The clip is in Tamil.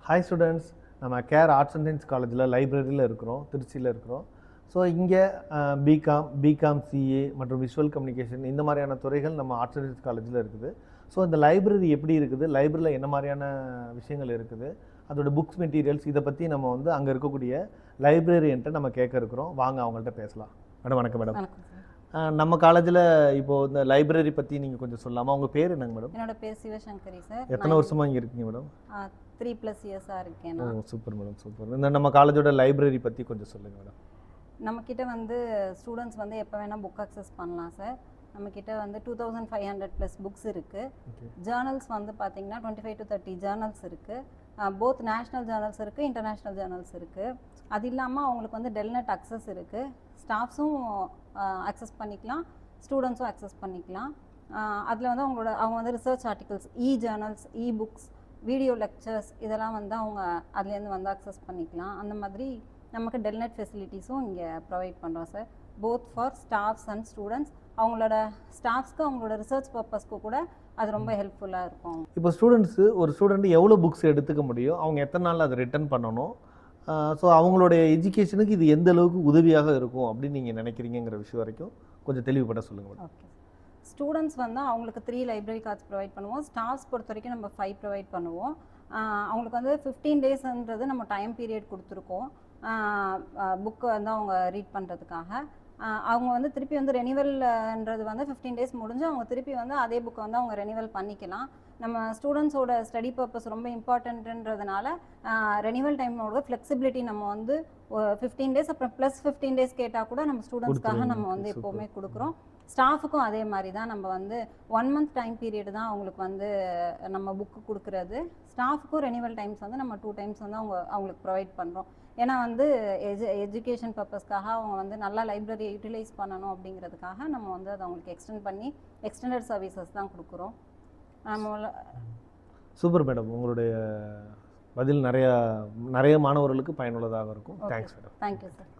ஹாய் ஸ்டூடெண்ட்ஸ், நம்ம கேர் ஆர்ட்ஸ் அண்ட் சயின்ஸ் காலேஜில் லைப்ரரியில் இருக்கிறோம், திருச்சியில் இருக்கிறோம். ஸோ இங்கே பிகாம் சிஏ மற்றும் விஷுவல் கம்யூனிகேஷன் இந்த மாதிரியான துறைகள் நம்ம ஆர்ட்ஸ் அண்ட் சயின்ஸ் காலேஜில் இருக்குது. ஸோ இந்த லைப்ரரி எப்படி இருக்குது, லைப்ரரியில் என்ன மாதிரியான விஷயங்கள் இருக்குது, அதோட புக்ஸ் மெட்டீரியல்ஸ் இதை பற்றி நம்ம வந்து அங்கே இருக்கக்கூடிய லைப்ரரியன்ட்ட நம்ம கேட்க இருக்கிறோம். வாங்க அவங்கள்ட்ட பேசலாம். மேடம் வணக்கம். மேடம் நம்ம காலேஜில் இப்போது இந்த லைப்ரரி பற்றி நீங்கள் கொஞ்சம் சொல்லலாமா? உங்கள் பேர் என்னங்க மேடம்? என்னோட பேர் சிவசங்கரி சார். எத்தனை வருஷமாக இங்கே இருக்கீங்க மேடம்? 3+ இயர்ஸாக இருக்கேன். ஓ சூப்பர் மேடம், சூப்பர். இந்த நம்ம காலேஜோட லைப்ரரி பற்றி கொஞ்சம் சொல்லுங்கள் மேடம். நம்மக்கிட்ட வந்து ஸ்டூடெண்ட்ஸ் வந்து எப்போ வேணால் புக் அக்சஸ் பண்ணலாம் சார். நம்மக்கிட்ட வந்து 2500+ புக்ஸ் இருக்குது. ஜேர்னல்ஸ் வந்து பார்த்திங்கன்னா 25 to 30 ஜேர்னல்ஸ் இருக்குது. போத் நேஷ்னல் ஜேர்னல்ஸ் இருக்குது, இன்டர்நேஷ்னல் ஜேர்னல்ஸ் இருக்குது. அது இல்லாமல் அவங்களுக்கு வந்து டெல்நெட் அக்சஸ் இருக்குது. ஸ்டாஃப்ஸும் அக்சஸ் பண்ணிக்கலாம், ஸ்டூடெண்ட்ஸும் அக்சஸ் பண்ணிக்கலாம். அதில் வந்து அவங்க வந்து research articles, journals, books, video lectures இதெல்லாம் வந்து அவங்க அதுலேருந்து வந்து அக்சஸ் பண்ணிக்கலாம். அந்த மாதிரி நமக்கு டெல்நெட் ஃபெசிலிட்டிஸும் இங்கே ப்ரொவைட் பண்ணுறோம் sir. Both for staffs and students. அவங்களோட ஸ்டாஃப்ஸ்க்கு அவங்களோட ரிசர்ச் பர்பஸ்க்கு கூட அது ரொம்ப ஹெல்ப்ஃபுல்லாக இருக்கும். இப்போ ஒரு ஸ்டூடெண்ட் எவ்வளோ புக்ஸ் எடுத்துக்க முடியும், அவங்க எத்தனை நாள் அதை ரிட்டர்ன் பண்ணணும், ஸோ அவங்களுடைய எஜுகேஷனுக்கு இது எந்த அளவுக்கு உதவியாக இருக்கும் அப்படின்னு நீங்கள் நினைக்கிறீங்கிற விஷயம் வரைக்கும் கொஞ்சம் தெளிவுபட சொல்லுங்கள். ஓகே, ஸ்டூடெண்ட்ஸ் வந்து அவங்களுக்கு 3 லைப்ரரி கார்ட்ஸ் ப்ரொவைட் பண்ணுவோம். ஸ்டாஃப்ஸ் பொறுத்த வரைக்கும் நம்ம 5 ப்ரொவைட் பண்ணுவோம். அவங்களுக்கு வந்து 15 டேஸ்ன்றது நம்ம டைம் பீரியட் கொடுத்துருக்கோம் புக்கை வந்து அவங்க ரீட் பண்ணுறதுக்காக. அவங்க வந்து திருப்பி வந்து ரெனிவல்ன்றது வந்து 15 டேஸ் முடிஞ்சு அவங்க திருப்பி வந்து அதே புக்கை வந்து அவங்க ரெனிவல் பண்ணிக்கலாம். நம்ம ஸ்டூடெண்ட்ஸோட ஸ்டடி பர்பஸ் ரொம்ப இம்பார்ட்டன்ட்ன்றதுனால ரெனிவல் டைமோட ஃப்ளெக்சிபிலிட்டி நம்ம வந்து 15 டேஸ் அப்புறம் ப்ளஸ் 15 டேஸ் கேட்டால் கூட நம்ம ஸ்டூடெண்ட்ஸ்க்காக நம்ம வந்து எப்போவுமே கொடுக்குறோம். ஸ்டாஃபுக்கும் அதே மாதிரி தான். நம்ம வந்து 1 month டைம் பீரியட் தான் அவங்களுக்கு வந்து நம்ம புக்கு கொடுக்குறது. ஸ்டாஃபுக்கும் ரெனிவல் டைம்ஸ் வந்து நம்ம 2 times வந்து அவங்களுக்கு ப்ரொவைட் பண்ணுறோம். ஏன்னா வந்து எஜுகேஷன் பர்பஸ்க்காக அவங்க வந்து நல்லா லைப்ரரியை யூட்டிலைஸ் பண்ணணும் அப்படிங்கிறதுக்காக நம்ம வந்து அதை அவங்களுக்கு எக்ஸ்டெண்டட் சர்வீசஸ் தான் கொடுக்குறோம். சூப்பர் மேடம், உங்களுடைய பதில் நிறைய மாணவர்களுக்கு பயனுள்ளதாக இருக்கும். Thanks madam. Thank you sir.